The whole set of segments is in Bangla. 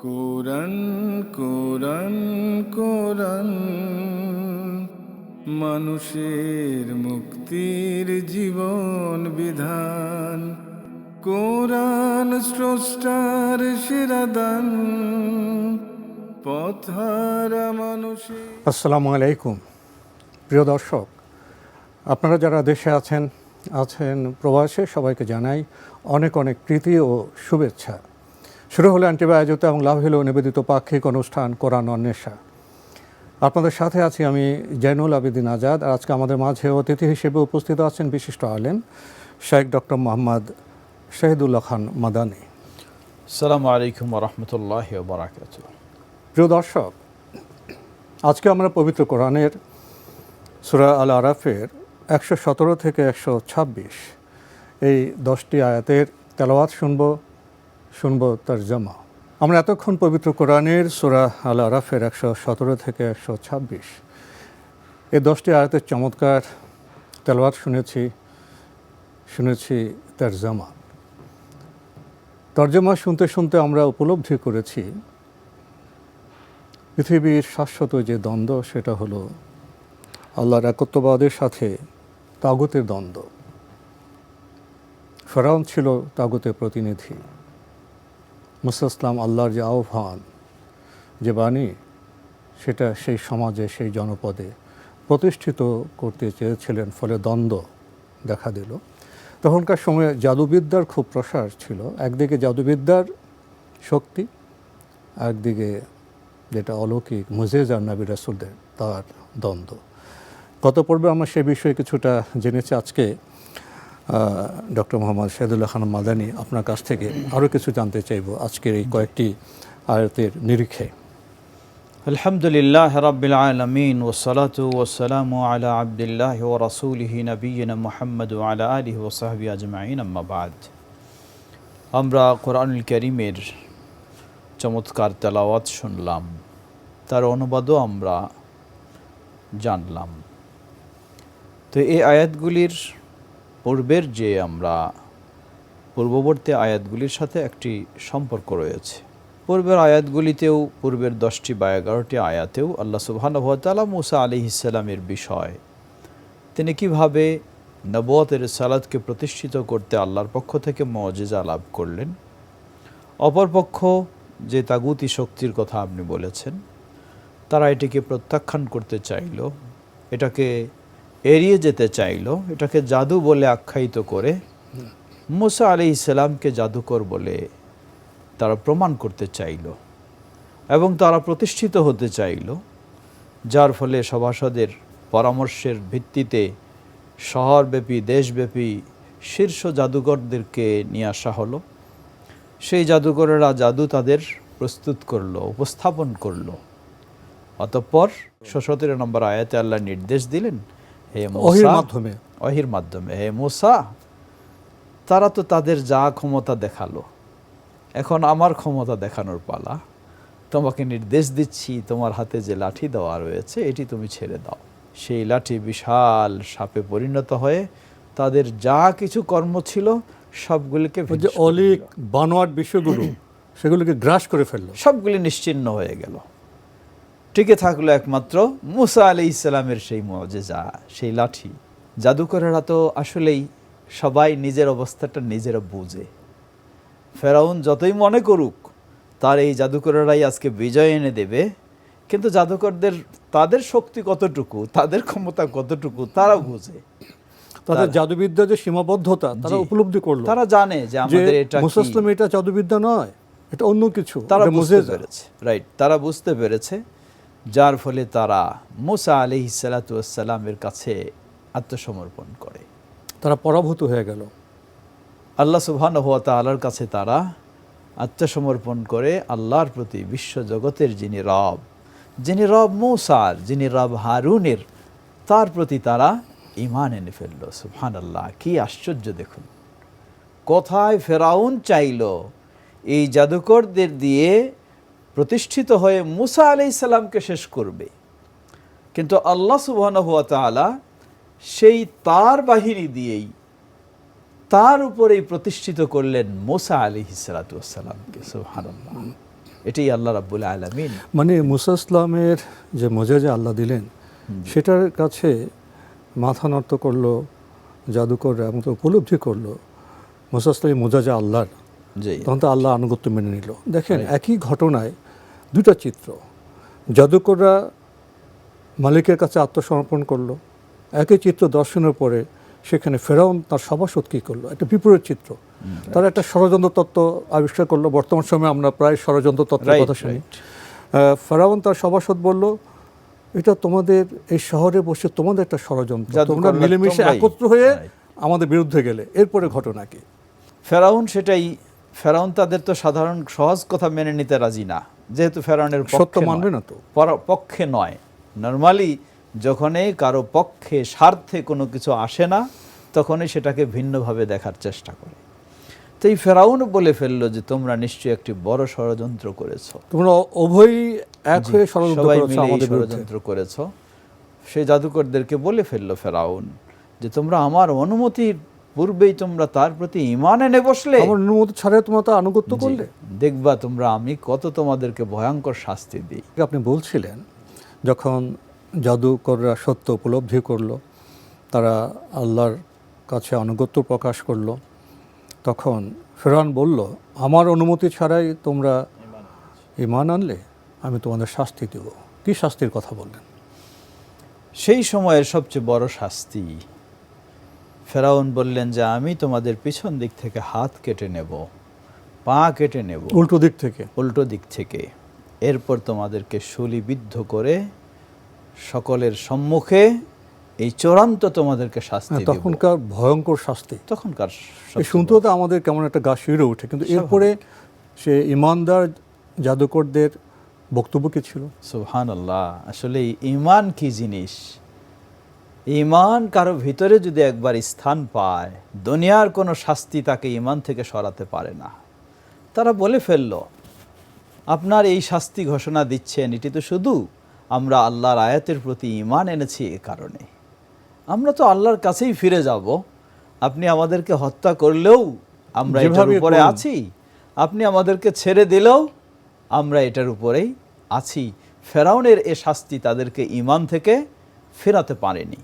কোরআন কোরআন কোরআন মানুষের মুক্তির জীবন বিধান। কোরআন স্রষ্টার সেরা দান, পথহারা মানুষের। আসসালামু আলাইকুম প্রিয় দর্শক, আপনারা যারা দেশে আছেন প্রবাসে, সবাইকে জানাই অনেক অনেক প্রীতি ও শুভেচ্ছা। শুরু হলো অ্যান্টিবায়োজিত এবং লাভ হলো নিবেদিত পাক্ষিক অনুষ্ঠান কোরআন অন্বেষা। আপনাদের সাথে আছি আমি জৈনুল আবেদিন আজাদ। আর আজকে আমাদের মাঝে অতিথি হিসেবে উপস্থিত আছেন বিশিষ্ট আলেম শেখ ডক্টর মোহাম্মদ শহীদুল্লাহ খান মাদানী। আসসালামু আলাইকুম ওয়া রাহমাতুল্লাহি ওয়া বারাকাতুহু। প্রিয় দর্শক, আজকে আমরা পবিত্র কোরআনের সূরা আল আরাফের 117 থেকে 126 এই 10টি আয়াতের তেলাওয়াত শুনব তরজমা। আমরা এতক্ষণ পবিত্র কোরআনের সূরা আল আরাফের 117 থেকে 126 এই 10টি আয়াতের চমৎকার তেলাওয়াত শুনেছি তরজমা শুনতে শুনতে আমরা উপলব্ধি করেছি পৃথিবীর শাশ্বত যে দ্বন্দ্ব, সেটা হলো আল্লাহর একত্ববাদের সাথে তাগুতের দ্বন্দ্ব। ফেরাউন ছিল তাগুতের প্রতিনিধি। মুসা ইসলাম আল্লাহর যে আহ্বান, যে বাণী, সেটা সেই সমাজে, সেই জনপদে প্রতিষ্ঠিত করতে চেয়েছিলেন, ফলে দ্বন্দ্ব দেখা দিল। তখনকার সময়ে জাদুবিদ্যার খুব প্রসার ছিল। একদিকে জাদুবিদ্যার শক্তি, একদিকে যেটা অলৌকিক মুজেজা নবী রাসূলদের, তার দ্বন্দ্ব। গত পর্বে আমরা সে বিষয়ে কিছুটা জেনেছি। আজকে ডক্টর মোহাম্মদ শহীদুল্লাহ খান মাদানী, আপনার কাছ থেকে আরও কিছু জানতে চাইব আজকের এই কয়েকটি আয়াতের নিরিখে। আলহামদুলিল্লাহ রাব্বিল আলামিন ওয়াসসালাতু ওয়াসসালামু আলা আবদিল্লাহি ওয়া রাসূলিহি নবিয়িনা মুহাম্মদ ওয়া আলা আলিহি ওয়া সাহবিহি আজমাইন, আম্মা বাদ। আমরা কোরআনুল কারীমের চমৎকার তেলাওয়াত শুনলাম, তার অনুবাদও আমরা জানলাম। তো এই আয়াতগুলির পূর্বের যে আমরা পূর্ববর্তী আয়াতগুলির সাথে একটি সম্পর্ক রয়েছে। পূর্বের আয়াতগুলিতেও, পূর্বের 10টি বা 11টি আয়াতেও আল্লাহ সুবহানাহু ওয়া তাআলা মূসা আলাইহিস সালামের বিষয়, তিনি কিভাবে নবুয়তের রিসালাতকে প্রতিষ্ঠিত করতে আল্লাহর পক্ষ থেকে মুজিজা লাভ করলেন। অপরপক্ষ যে তাগুতি শক্তির কথা আপনি বলেছেন, তারা এটিকে প্রত্যাখ্যান করতে চাইল, এটাকে এড়িয়ে যেতে চাইল, এটাকে জাদু বলে আখ্যায়িত করে মূসা আলাইহিস সালামকে জাদুকর বলে তারা প্রমাণ করতে চাইল এবং তারা প্রতিষ্ঠিত হতে চাইল, যার ফলে সভাসদের পরামর্শের ভিত্তিতে শহরব্যাপী, দেশব্যাপী শীর্ষ জাদুকরদেরকে নিয়ে আসা হলো। সেই জাদুকরেরা জাদু তাদের প্রস্তুত করলো, উপস্থাপন করলো। অতঃপর 17 নম্বর আয়াতে আল্লাহ নির্দেশ দিলেন, হে মূসা, ওহীর মাধ্যমে, হে মূসা, তারা তো তাদের যা ক্ষমতা দেখালো, এখন আমার ক্ষমতা দেখানোর পালা। তোমাকে নির্দেশ দিচ্ছি, তোমার হাতে যে লাঠি দেওয়া রয়েছে, এটি তুমি ছেড়ে দাও। সেই লাঠি বিশাল সাপে পরিণত হয়ে তাদের যা কিছু কর্ম ছিল সবগুলিকে, অলিক বানোয়াট বিষয়গুলো, সেগুলোকে গ্রাস করে ফেললো, সবগুলি নিশ্চিহ্ন হয়ে গেল। টিকে থাকলো একমাত্র মূসা আলাইহিস সালামের সেই মুজিজা, সেই লাঠি। জাদুকরেরা তো আসলেই সবাই নিজের অবস্থাটা নিজেরা বুঝে। ফেরাউন যতই মনে করুক তার এই জাদুকরেরাই আজকে বিজয় এনে দেবে, কিন্তু জাদুকরদের তাদের শক্তি কতটুকু, তাদের ক্ষমতা কতটুকু তারা বুঝে। তাদের জাদুবিদ্যা যে সীমাবদ্ধতা তারা উপলব্ধি করলো। তারা জানে যে আমাদের এটা মূসা ইসলাম, এটা জাদুবিদ্যা নয়, এটা অন্য কিছু। তারা বুঝতে পেরেছে, রাইট, তারা বুঝতে পেরেছে, যার ফলে তারা মূসা আলাইহিস সালাতু ওয়াস সালামের কাছে আত্মসমর্পণ করে। তারা পরাভূত হয়ে গেল। আল্লাহ সুবহানাহু ওয়া তাআলার কাছে তারা আত্মসমর্পণ করে আল্লাহর প্রতি, বিশ্বজগতের যিনি রব মূসার, যিনি রব হারুনের, তার প্রতি তারা ঈমান এনে ফেলল। সুবহানাল্লাহ, কি আশ্চর্য! দেখুন, কোথায় ফেরাউন চাইল এই জাদুকরদের দিয়ে প্রতিষ্ঠিত হয়ে মূসা আলাইহিস সালামকে শেষ করবে, কিন্তু আল্লাহ সুবহানাহু ওয়া তাআলা সেই তার বাহিনী দিয়েই তার উপরেই প্রতিষ্ঠিত করলেন মূসা আলাইহিস সালাতু ওয়াস সালামকে। সুবহানাল্লাহ, এটাই আল্লাহ রাব্বুল আলামিন। মানে মুসা ইসলামের যে মোজেজা আল্লাহ দিলেন সেটার কাছে মাথা নত করলো জাদুকররা এবং তো উপলব্ধি করলো মুসা ইসলামের মোজেজা আল্লাহর, জি, তখন তো আল্লাহ আনুগত্য মেনে নিল। দেখেন একই ঘটনায় দুটা চিত্র, জাদুকররা মালিকের কাছে আত্মসমর্পণ করলো, একই চিত্র দর্শনের পরে সেখানে ফেরাউন তার সভাসদ কী করলো, একটা বিপরীত চিত্র। তারা একটা ষড়যন্ত্র তত্ত্ব আবিষ্কার করলো। বর্তমান সময়ে আমরা প্রায় ষড়যন্ত্র তত্ত্বের কথা শুনি। ফেরাউন তার সভাসদ বলল, এটা তোমাদের এই শহরে বসে তোমাদের একটা ষড়যন্ত্র, তোমরা মিলেমিশে একত্র হয়ে আমাদের বিরুদ্ধে গেলে। এরপরে ঘটনা কি? ফেরাউন তাদের তো সাধারণ সহজ কথা মেনে নিতে রাজি না, যেহেতু ফেরাউনের সত্য মানবে না, তো পক্ষে নয়। নর্মালি যখনই কারো পক্ষে স্বার্থে কোনো কিছু আসে না, তখনই সেটাকে ভিন্নভাবে দেখার চেষ্টা করে। তো এই ফেরাউন বলে ফেললো যে তোমরা নিশ্চয়ই একটি বড় ষড়যন্ত্র করেছো, তোমরা উভয়ই এক হয়ে ষড়যন্ত্র করেছো। সেই জাদুকরদেরকে বলে ফেললো ফেরাউন যে তোমরা আমার অনুমতির পূর্বেই তোমরা তার প্রতি ঈমান এনে বসলে, আমার অনুমতি ছাড়াই তোমরা তা আনুগত্য করলে, দেখবা তোমরা আমি কত তোমাদেরকে ভয়ঙ্কর শাস্তি দিই। আপনি বলছিলেন যখন জাদুকররা সত্য উপলব্ধি করলো, তারা আল্লাহর কাছে আনুগত্য প্রকাশ করলো, তখন ফেরাউন বলল, আমার অনুমতি ছাড়াই তোমরা ঈমান আনলে, আমি তোমাদের শাস্তি দেব। কি শাস্তির কথা বললেন? সেই সময়ের সবচেয়ে বড় শাস্তি, ফেরাউন বললেন যে আমি তোমাদের পিছন দিক থেকে হাত কেটে নেব, পা কেটে নেব, উল্টো দিক থেকে, এরপর তোমাদেরকে শূলিবিদ্ধ করে সকলের সম্মুখে এই চূড়ান্ত তোমাদেরকে শাস্তি দেব। তখনকার ভয়ঙ্কর শাস্তি, তখনকার শুনতেও তো আমাদের কেমন একটা গা শিউরে ওঠে। কিন্তু এরপরে সে ইমানদার জাদুকরদের বক্তব্য কি ছিল? সুবহানাল্লাহ। আসলে ঈমান কি জিনিস, ঈমান কারো ভিতরে যদি একবার স্থান পায়, দুনিয়ার কোনো শাস্তি তাকে ঈমান থেকে সরাতে পারে না। তারা বলে ফেলল, আপনার এই শাস্তি ঘোষণা দিচ্ছেন, এটি তো শুধু আমরা আল্লাহর আয়াতের প্রতি ঈমান এনেছি এ কারণে। আমরা তো আল্লাহর কাছেই ফিরে যাব, আপনি আমাদেরকে হত্যা করলেও আমরা এটার উপরে আছি, আপনি আমাদেরকে ছেড়ে দিলেও আমরা এটার উপরেই আছি। ফেরাউনের এ শাস্তি তাদেরকে ঈমান থেকে ফেরাতে পারেনি।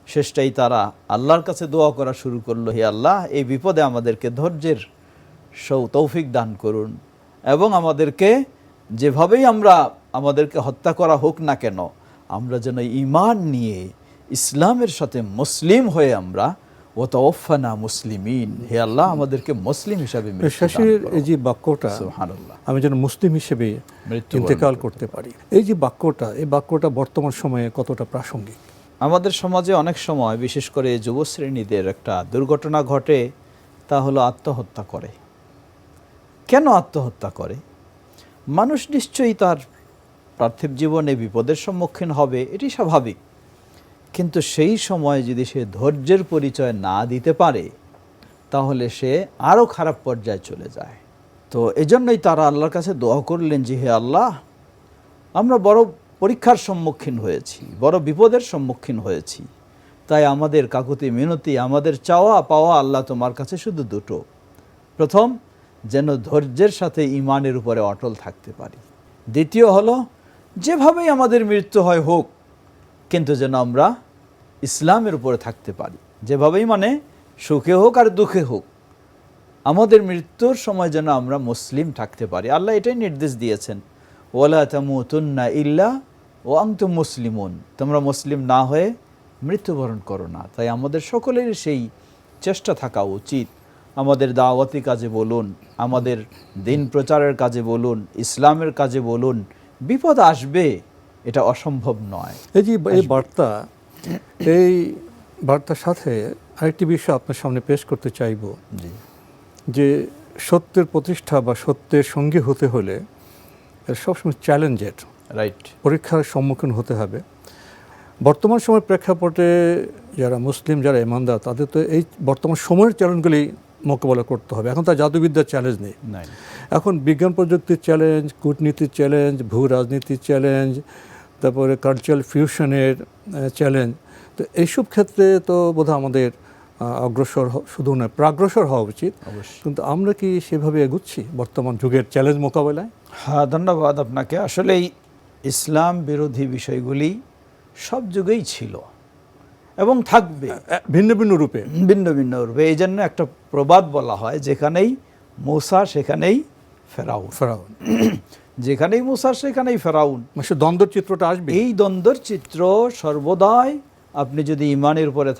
শেষটাই তারা আল্লাহর কাছে দোয়া করা শুরু করলো, হে আল্লাহ, এই বিপদে আমাদেরকে ধৈর্যের তৌফিক দান করুন, এবং আমাদেরকে যেভাবেই আমাদেরকে হত্যা করা হোক না কেন, আমরা যেন ঈমান নিয়ে ইসলামের সাথে মুসলিম হয়ে আমরা ওয়াতাওয়াফানা মুসলিমিন, হে আল্লাহ, আমাদেরকে মুসলিম হিসাবে এই যে বাক্যটা, সুবহানাল্লাহ, আমি যেন মুসলিম হিসেবে ইন্তেকাল করতে পারি, এই যে বাক্যটা, এই বাক্যটা বর্তমান সময়ে কতটা প্রাসঙ্গিক? আমাদের সমাজে অনেক সময়, বিশেষ করে যুবশ্রেণীদের একটা দুর্ঘটনা ঘটে, তা হলো আত্মহত্যা করে। কেন আত্মহত্যা করে? মানুষ নিশ্চয়ই তার পার্থিব জীবনে বিপদের সম্মুখীন হবে, এটি স্বাভাবিক। কিন্তু সেই সময় যদি সে ধৈর্যের পরিচয় না দিতে পারে, তাহলে সে আরও খারাপ পর্যায়ে চলে যায়। তো এজন্যই তারা আল্লাহর কাছে দোয়া করলেন যে, হে আল্লাহ, আমরা বড় পরীক্ষার সম্মুখীন হয়েছি, বড় বিপদের সম্মুখীন হয়েছি, তাই আমাদের কাকুতি মিনতি, আমাদের চাওয়া পাওয়া আল্লাহ তোমার কাছে শুধু দুটো। প্রথম, যেন ধৈর্যের সাথে ঈমানের উপরে অটল থাকতে পারি। দ্বিতীয় হলো, যেভাবেই আমাদের মৃত্যু হয় হোক, কিন্তু যেন আমরা ইসলামের উপরে থাকতে পারি। যেভাবেই মানে সুখে হোক আর দুঃখে হোক, আমাদের মৃত্যুর সময় যেন আমরা মুসলিম থাকতে পারি। আল্লাহ এটাই নির্দেশ দিয়েছেন, ওয়ালা তামুতুন্না ইল্লা ওয়া আনতুম মুসলিমুন, তোমরা মুসলিম না হয়ে মৃত্যুবরণ করো না। তাই আমাদের সকলের সেই চেষ্টা থাকা উচিত, আমাদের দাওয়াতি কাজে বলুন, আমাদের দিন প্রচারের কাজে বলুন, ইসলামের কাজে বলুন, বিপদ আসবে, এটা অসম্ভব নয়। এই বার্তার সাথে আরেকটি বিষয় আপনার সামনে পেশ করতে চাইব, যে সত্যের প্রতিষ্ঠা বা সত্যের সঙ্গী হতে হলে সবসময় চ্যালেঞ্জের, পরীক্ষার সম্মুখীন হতে হবে। বর্তমান সময়ের প্রেক্ষাপটে যারা মুসলিম, যারা ইমানদার, তাদের তো এই বর্তমান সময়ের চ্যালেঞ্জগুলি মোকাবেলা করতে হবে। এখন তার জাদুবিদ্যার চ্যালেঞ্জ নেই, এখন বিজ্ঞান প্রযুক্তির চ্যালেঞ্জ, কূটনীতির চ্যালেঞ্জ, ভূ রাজনীতির চ্যালেঞ্জ, তারপরে কালচারাল ফিউশনের চ্যালেঞ্জ। তো এইসব ক্ষেত্রে তো বোধহয় আমাদের অগ্রসর শুধু নয় প্রাগ্রসর হওয়া উচিত, অবশ্যই। কিন্তু আমরা কি সেভাবে এগুচ্ছি বর্তমান যুগের চ্যালেঞ্জ মোকাবেলায়? হ্যাঁ, ধন্যবাদ আপনাকে। আসলেই ইসলাম বিরোধী বিষয়গুলি সব যুগেই ছিল এবং থাকবে ভিন্ন ভিন্ন রূপে। ভিন্ন ভিন্ন রূপে। এই জন্য একটা প্রবাদ বলা হয়, যেখানেই মূসা সেখানেই ফেরাউন, ফেরাউন যেখানেই মূসা সেখানেই ফেরাউন। মানে দ্বন্দ্বের চিত্রটা আসবে। এই দ্বন্দ্বের চিত্র সর্বদাই, আপনি যদি ইমানের উপরে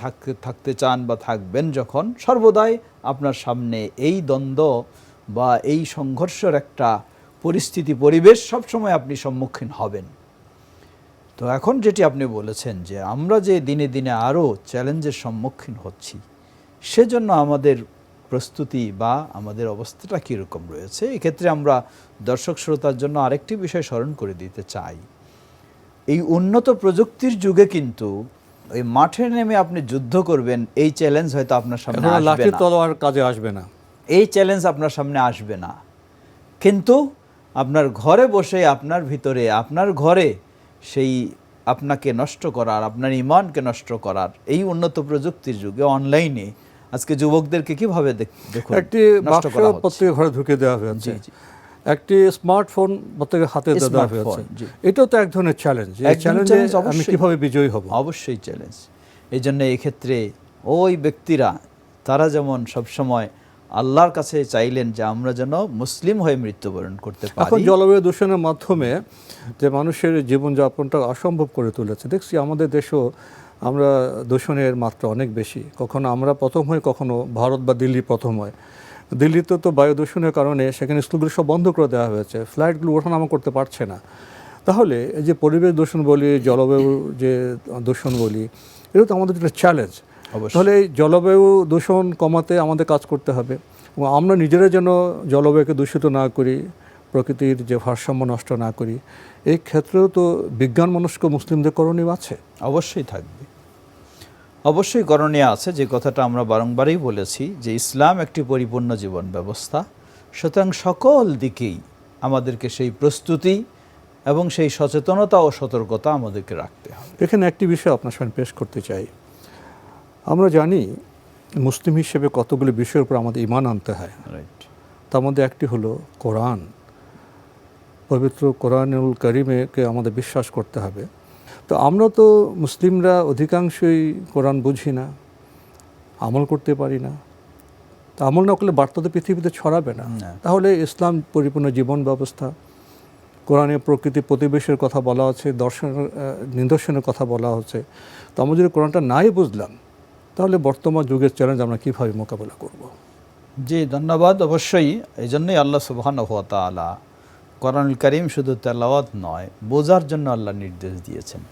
থাকতে চান বা থাকবেন যখন, সর্বদাই আপনার সামনে এই দ্বন্দ্ব বা এই সংঘর্ষের একটা পরিস্থিতি পরিবেশ সবসময় আপনি সম্মুখীন হবেন। তো এখন যেটি আপনি বলেছেন যে আমরা যে দিনে দিনে আরও চ্যালেঞ্জের সম্মুখীন হচ্ছি, সেজন্য আমাদের প্রস্তুতি বা আমাদের অবস্থাটা কীরকম রয়েছে, এক্ষেত্রে আমরা দর্শক শ্রোতার জন্য আরেকটি বিষয় স্মরণ করে দিতে চাই। এই উন্নত প্রযুক্তির যুগে কিন্তু ওই মাঠে নেমে আপনি যুদ্ধ করবেন, এই চ্যালেঞ্জ হয়তো আপনার সামনে আসবে লাঠি না, তলোয়ার কাজে আসবে না, এই চ্যালেঞ্জ আপনার সামনে আসবে না। কিন্তু আপনার ঘরে বসে আপনার ভিতরে, আপনার ঘরে সেই আপনাকে নষ্ট করার, আপনার ইমানকে নষ্ট করার এই উন্নত প্রযুক্তির যুগে অনলাইনে আজকে যুবকদেরকে কিভাবে দেখুন একটি নষ্ট করা হচ্ছে। প্রত্যেকের ঘরে ঢুকে দেওয়া হয়েছে, জি, জি। একটি স্মার্টফোন প্রত্যেকের হাতে দেওয়া হয়েছে। স্মার্টফোন, জি। এটাও তো এক ধরনের চ্যালেঞ্জ। এই একদম চ্যালেঞ্জে চ্যালেঞ্জ, আমি অবশ্যই। কিভাবে বিজয়ী হব? অবশ্যই চ্যালেঞ্জ। এই জন্য এই ক্ষেত্রে ওই ব্যক্তিরা, তারা যেমন সবসময় আল্লাহর কাছে চাইলেন যে আমরা যেন মুসলিম হয়ে মৃত্যুবরণ করতে এখন পারি। জলবায়ু দূষণের মাধ্যমে যে মানুষের জীবনযাপনটা অসম্ভব করে তুলেছে, দেখছি আমাদের দেশেও আমরা দূষণের মাত্রা অনেক বেশি। কখনো আমরা প্রথম হই, কখনো ভারত বা দিল্লি প্রথম হয়। দিল্লিতে তো বায়ু দূষণের কারণে সেখানে স্কুলগুলো সব বন্ধ করে দেওয়া হয়েছে, ফ্লাইটগুলো ওঠানামা করতে পারছে না। তাহলে এই যে পরিবেশ দূষণ বলি, জলবায়ু যে দূষণ বলি, এটা তো আমাদের একটা চ্যালেঞ্জ। অবশ্যই। তাহলে এই জলবায়ু দূষণ কমাতে আমাদের কাজ করতে হবে এবং আমরা নিজেরা যেন জলবায়ুকে দূষিত না করি, প্রকৃতির যে ভারসাম্য নষ্ট না করি। এই ক্ষেত্রেও তো বিজ্ঞান মনস্ক মুসলিমদের করণীয় আছে। অবশ্যই থাকবে, অবশ্যই করণীয় আছে। যে কথাটা আমরা বারংবারই বলেছি যে ইসলাম একটি পরিপূর্ণ জীবন ব্যবস্থা, সুতরাং সকল দিকেই আমাদেরকে সেই প্রস্তুতি এবং সেই সচেতনতা ও সতর্কতা আমাদেরকে রাখতে হবে। এখানে একটি বিষয় আপনার সামনে পেশ করতে চাই। আমরা জানি মুসলিম হিসেবে কতগুলো বিষয়ের উপর আমাদের ঈমান আনতে হয়। রাইট। তার মধ্যে একটি হলো কোরআন। পবিত্র কোরআনুল কারিমকে আমাদের বিশ্বাস করতে হবে। তো আমরা তো মুসলিমরা অধিকাংশই কোরআন বুঝি না, আমল করতে পারি না। তা আমল না করলে বার্তা তো পৃথিবীতে ছড়াবে না। তাহলে ইসলাম পরিপূর্ণ জীবন ব্যবস্থা, কোরআনে প্রকৃতি প্রতিবেশের কথা বলা হচ্ছে, দর্শনের নিদর্শনের কথা বলা হচ্ছে। তো আমরা যদি কোরআনটা নাই বুঝলাম, তাহলে বর্তমান যুগের চ্যালেঞ্জ আমরা কীভাবে মোকাবেলা করব? জি, ধন্যবাদ। অবশ্যই এই জন্যই আল্লাহ সুবহানাহু ওয়া তাআলা কোরআনুল কারীম শুধু তেলাওয়াত নয়, বোঝার জন্য আল্লাহ নির্দেশ দিয়েছেন।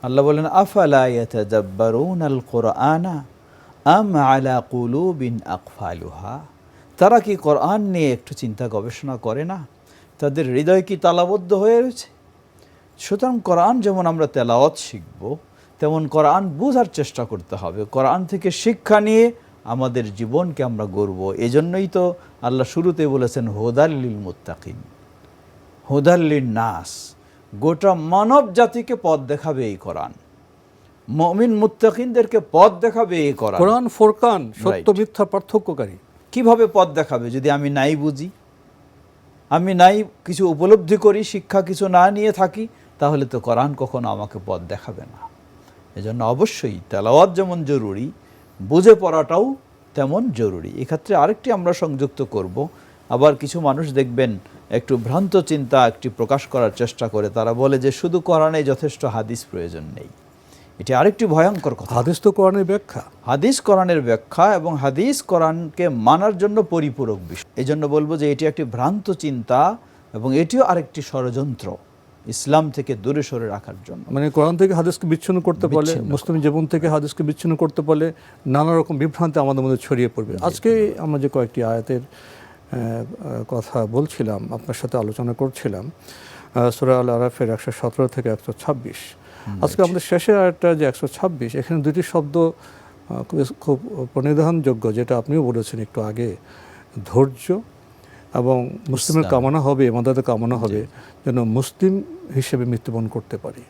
আল্লাহ বলেন, আফালা ইয়াতাদাব্বারুনাল কুরআনা আম আলা কুলুবিন আকফালুহা। তারা কি কোরআন নিয়ে একটু চিন্তা গবেষণা করে না? তাদের হৃদয় কি তালাবদ্ধ হয়ে রয়েছে? সুতরাং কোরআন যেমন আমরা তেলাওয়াত শিখব, তেমন কোরআন বোঝার চেষ্টা করতে হবে। কোরআন থেকে শিক্ষা নিয়ে আমাদের জীবনকে আমরা গড়ব। এজন্যই তো আল্লাহ শুরুতে বলেছেন হুদাল্লিল মুত্তাকিন, হুদাল্লিন নাস। গোটা মানব জাতিকে পথ দেখাবে এই কোরআন, মুমিন মুত্তাকিনদেরকে পথ দেখাবে এই কোরআন। কোরআন ফুরকান, সত্য মিথ্যা পার্থক্যকারী। কিভাবে পথ দেখাবে যদি আমি নাই বুঝি, আমি নাই কিছু উপলব্ধি করি, শিক্ষা কিছু না নিয়ে থাকি, তাহলে তো কোরআন কখনো আমাকে পথ দেখাবে না। এজন্য অবশ্যই তেলাওয়াত যেমন জরুরি, বুঝে পড়াটাও তেমন জরুরি। এক্ষেত্রে আরেকটি আমরা সংযুক্ত করব, আবার কিছু মানুষ দেখবেন একটু ভ্রান্ত চিন্তা একটি প্রকাশ করার চেষ্টা করে। তারা বলে যে শুধু কোরআনে যথেষ্ট, হাদিস প্রয়োজন নেই। এটি আরেকটি ভয়ঙ্কর কথা। হাদিস তো কোরআনের ব্যাখ্যা, হাদিস কোরআনের ব্যাখ্যা এবং হাদিস কোরআনকে মানার জন্য পরিপূরক বিষয়। এই জন্য বলবো যে এটি একটি ভ্রান্ত চিন্তা এবং এটিও আরেকটি ষড়যন্ত্র ইসলাম থেকে দূরে সরে রাখার জন্য। মানে কোরআন থেকে হাদিসকে বিচ্ছিন্ন করতে পারলে, মুসলিম জীবন থেকে হাদিসকে বিচ্ছিন্ন করতে পারলে নানা রকম বিভ্রান্তি আমাদের মধ্যে ছড়িয়ে পড়বে। আজকে আমরা যে কয়েকটি আয়াতের কথা বলছিলাম, আপনার সাথে আলোচনা করছিলাম, সূরা আল আরাফের 117 থেকে 126। আজকে আমাদের শেষের আয়াতটা যে 126, এখানে দুটি শব্দ খুব প্রণিধানযোগ্য, যেটা আপনিও বলেছেন একটু আগে, ধৈর্য এবং মুসলিমের কামনা হবে, ইমানদারদের কামনা হবে যেন মুসলিম হিসেবে মৃত্যুবরণ করতে পারি।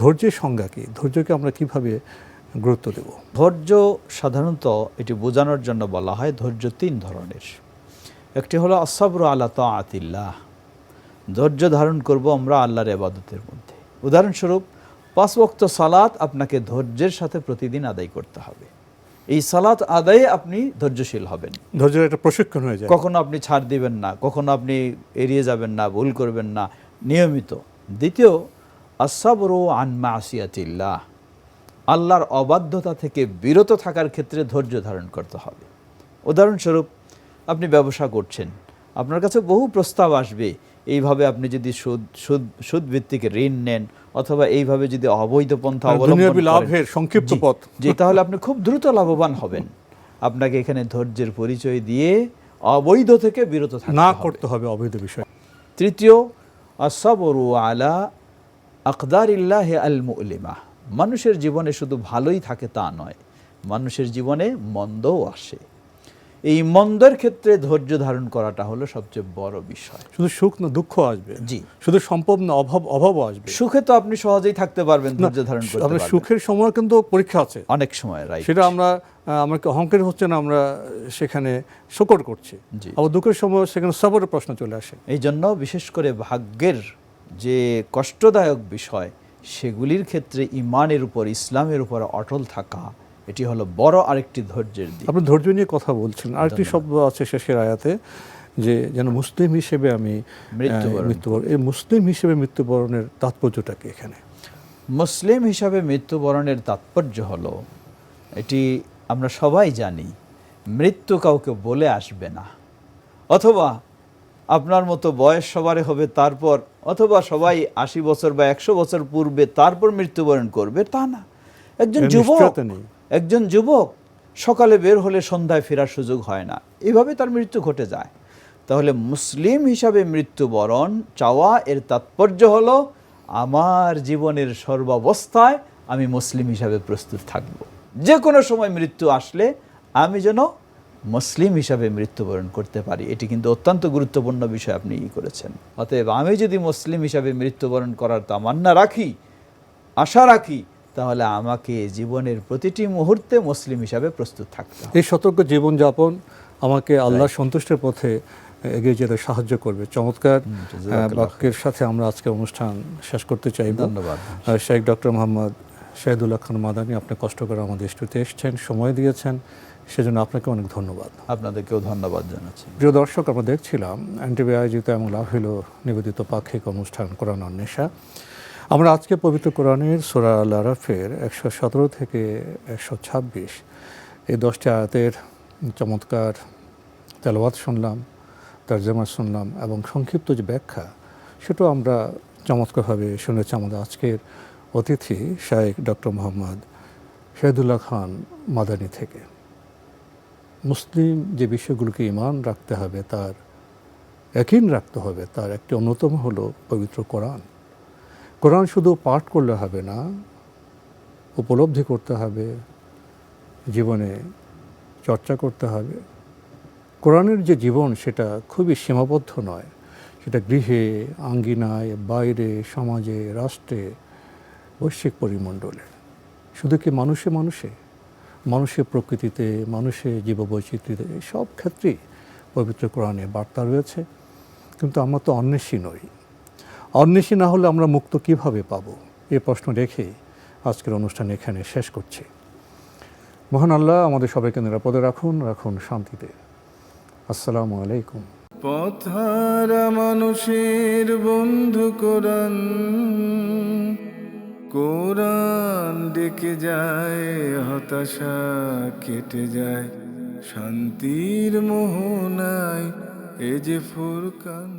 ধৈর্যের সংজ্ঞা কী? ধৈর্যকে আমরা কীভাবে গুরুত্ব দেব। ধৈর্য সাধারণত এটি বোঝানোর জন্য বলা হয় ধৈর্য তিন ধরনের। একটি হলো আস-সাবরু আলা তাআতিল্লাহ, ধৈর্য ধারণ করব আমরা আল্লাহর ইবাদতের মধ্যে। উদাহরণস্বরূপ 5 ওয়াক্ত সালাত আপনাকে ধৈর্যের সাথে প্রতিদিন আদায় করতে হবে। এই সালাত আদায়ে আপনি ধৈর্যশীল হবেন। ধৈর্যের একটা প্রশিক্ষণ হয়ে যায়। কখনো আপনি ছাড় দিবেন না, কখনো আপনি এড়িয়ে যাবেন না, ভুল করবেন না, নিয়মিত। দ্বিতীয়, আস-সাবরু আন মাসিয়াতিল্লাহ, আল্লাহর অবাধ্যতা থেকে বিরত থাকার ক্ষেত্রে ধৈর্য ধারণ করতে হবে। উদাহরণস্বরূপ আপনি ব্যবসা করছেন, আপনার কাছে বহু প্রস্তাব আসবে, এইভাবে আপনি যদি সুদ ভিত্তিক ঋণ নেন অথবা এইভাবে যদি অবৈধ পন্থা অবলম্বন করেন, লাভের সংক্ষিপ্ত পথ, তাহলে আপনি খুব দ্রুত লাভবান হবেন। আপনাকে এখানে ধৈর্যের পরিচয় দিয়ে অবৈধ থেকে বিরত থাকতে করতে হবে অবৈধ বিষয়। তৃতীয়, আস-সাবরু আলা আকদারিল্লাহি আল মুলিমা, মানুষের জীবনে শুধু ভালোই থাকে তা নয়, মানুষের জীবনে মন্দও আসে। এই মন্দের ক্ষেত্রে ধৈর্য ধারণ করাটা হলো সবচেয়ে বড় বিষয়। শুধু সুখ না, দুঃখ আসবে। জি, শুধু সম্পদ না, অভাবও আসবে। সুখে তো আপনি সহজেই থাকতে পারবেন, ধৈর্য ধারণ করতে পারবেন। সুখের সময় কিন্তু পরীক্ষা আছে অনেক সময়, রাইট। সেটা আমাকে অহংকার হচ্ছে না, আমরা সেখানে শকর করছি। আবার দুঃখের সময় সেখানে সবরের প্রশ্ন চলে আসে। এই জন্য বিশেষ করে ভাগ্যের যে কষ্টদায়ক বিষয়, সেগুলির ক্ষেত্রে ঈমানের উপর, ইসলামের উপর অটল থাকা, এটি হলো বড় আরেকটি ধৈর্যের দিক। আপনি ধৈর্য নিয়ে কথা বলছেন, আরেকটি শব্দ আছে শেষের আয়াতে, যে যেন মুসলিম হিসেবে আমি মৃত্যুবরণ। এই মুসলিম হিসেবে মৃত্যুবরণের তাৎপর্যটা কি এখানে? মুসলিম হিসাবে মৃত্যুবরণের তাৎপর্য হলো, এটি আমরা সবাই জানি, মৃত্যু কাউকে বলে আসবে না, অথবা আপনার মতো বয়স সবারই হবে তারপর, অথবা সবাই 80 বছর বা 100 বছর পূর্বে তারপর মৃত্যুবরণ করবে, তা না। একজন যুবক সকালে বের হলে সন্ধ্যায় ফেরার সুযোগ হয় না, এভাবে তার মৃত্যু ঘটে যায়। তাহলে মুসলিম হিসাবে মৃত্যুবরণ চাওয়া এর তাৎপর্য হলো, আমার জীবনের সর্বাবস্থায় আমি মুসলিম হিসাবে প্রস্তুত থাকব, যে কোনো সময় মৃত্যু আসলে আমি যেন মুসলিম হিসাবে মৃত্যুবরণ করতে পারি। এটি কিন্তু অত্যন্ত গুরুত্বপূর্ণ বিষয় আপনি করেছেন। অতএব আমি যদি মুসলিম হিসাবে মৃত্যুবরণ করার তামান্না রাখি, আশা রাখি, তাহলে আমাকে জীবনের প্রতিটি মুহূর্তে মুসলিম হিসাবে প্রস্তুত থাকতে হবে। এই সতর্ক জীবনযাপন আমাকে আল্লাহর সন্তুষ্টের পথে এগিয়ে যেতে সাহায্য করবে। চমৎকার বাক্যের সাথে আমরা আজকে অনুষ্ঠান শেষ করতে চাইব। ধন্যবাদ। শেখ ডক্টর মোহাম্মদ শাহিদুল্লাহ খান মাদানী, আপনি কষ্ট করে আমাদের স্টুডিওতে এসেছেন, সময় দিয়েছেন, সেজন্য আপনাকে অনেক ধন্যবাদ। আপনাদেরকেও ধন্যবাদ জানাচ্ছি। প্রিয় দর্শক, আমরা দেখছিলাম এনটিভি আয়োজিত এবং লাভ হইল নিবেদিত পাক্ষিক অনুষ্ঠান কোরআন অন্বেষা। আমরা আজকে পবিত্র কোরআনের সূরা আল আরাফের 117 থেকে 126 এই 10টি আয়াতের চমৎকার তেলাওয়াত শুনলাম, তরজমা শুনলাম, এবং সংক্ষিপ্ত যে ব্যাখ্যা সেটাও আমরা চমৎকারভাবে শুনেছি আমাদের আজকের অতিথি শেখ ডক্টর মোহাম্মদ শাহিদুল্লাহ খান মাদানী থেকে। মুসলিম যে বিষয়গুলোকে ঈমান রাখতে হবে, তার ইয়াকিন রাখতে হবে, তার একটি অন্যতম হলো পবিত্র কোরআন। কোরআন শুধু পাঠ করলে হবে না, উপলব্ধি করতে হবে, জীবনে চর্চা করতে হবে। কোরআনের যে জীবন সেটা খুবই সীমাবদ্ধ নয়, সেটা গৃহে, আঙ্গিনায়, বাইরে, সমাজে, রাষ্ট্রে, বৈশ্বিক পরিমণ্ডলে। শুধু কি মানুষের প্রকৃতিতে, মানুষের জীববৈচিত্র্যতে, সব ক্ষেত্রেই পবিত্র কোরআনে বার্তা রয়েছে। কিন্তু আমরা তো অন্বেষী নই। অন্বেষী না হলে আমরা মুক্ত কিভাবে পাব? এই প্রশ্ন রেখেই আজকের অনুষ্ঠান এখানে শেষ করছি। মহান আল্লাহ আমাদের সবাইকে নিরাপদে রাখুন শান্তিতে। আসসালামু আলাইকুম। পথহারা মানুষের বন্ধু কোরআন, কোরআন ডেকে যায়, হতাশা কেটে যায়, শান্তির মোহনায় এ যে ফুরকান।